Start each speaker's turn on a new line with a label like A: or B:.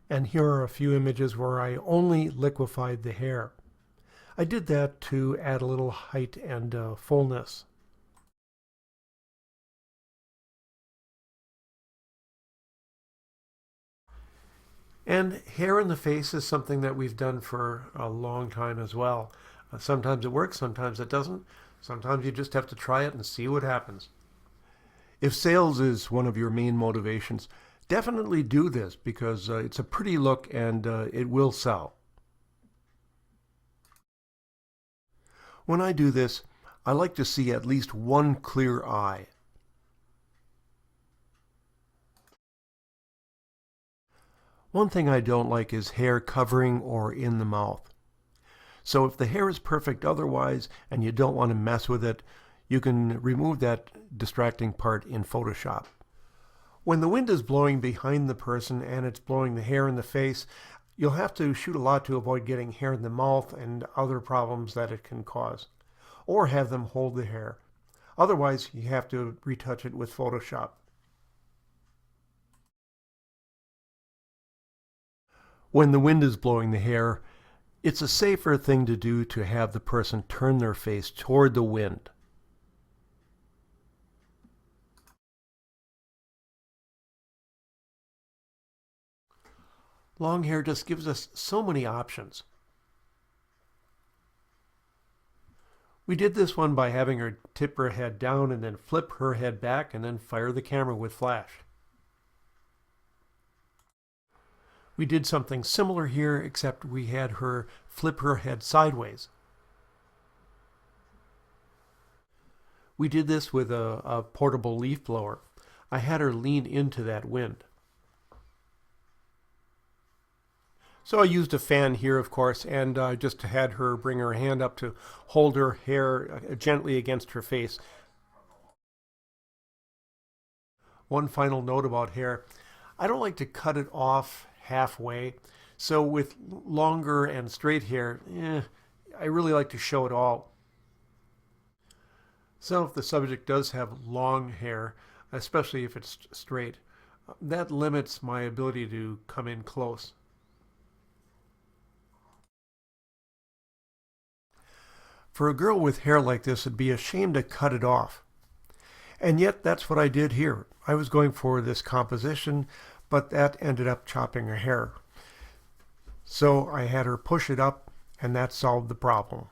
A: And here are a few images where I only liquefied the hair. I did that to add a little height and fullness. And hair in the face is something that we've done for a long time as well. Sometimes it works, sometimes it doesn't. Sometimes you just have to try it and see what happens. If sales is one of your main motivations, definitely do this because it's a pretty look and it will sell. When I do this, I like to see at least one clear eye. One thing I don't like is hair covering or in the mouth. So if the hair is perfect otherwise and you don't want to mess with it, you can remove that distracting part in Photoshop. When the wind is blowing behind the person and it's blowing the hair in the face, you'll have to shoot a lot to avoid getting hair in the mouth and other problems that it can cause. Or have them hold the hair. Otherwise, you have to retouch it with Photoshop. When the wind is blowing the hair, it's a safer thing to do to have the person turn their face toward the wind. Long hair just gives us so many options. We did this one by having her tip her head down and then flip her head back and then fire the camera with flash. We did something similar here, except we had her flip her head sideways. We did this with a portable leaf blower. I had her lean into that wind. So I used a fan here, of course, and just had her bring her hand up to hold her hair gently against her face. One final note about hair. I don't like to cut it off halfway. So with longer and straight hair, I really like to show it all. So if the subject does have long hair, especially if it's straight, that limits my ability to come in close. For a girl with hair like this, it'd be a shame to cut it off. And yet that's what I did here. I was going for this composition, but that ended up chopping her hair. So I had her push it up, and that solved the problem.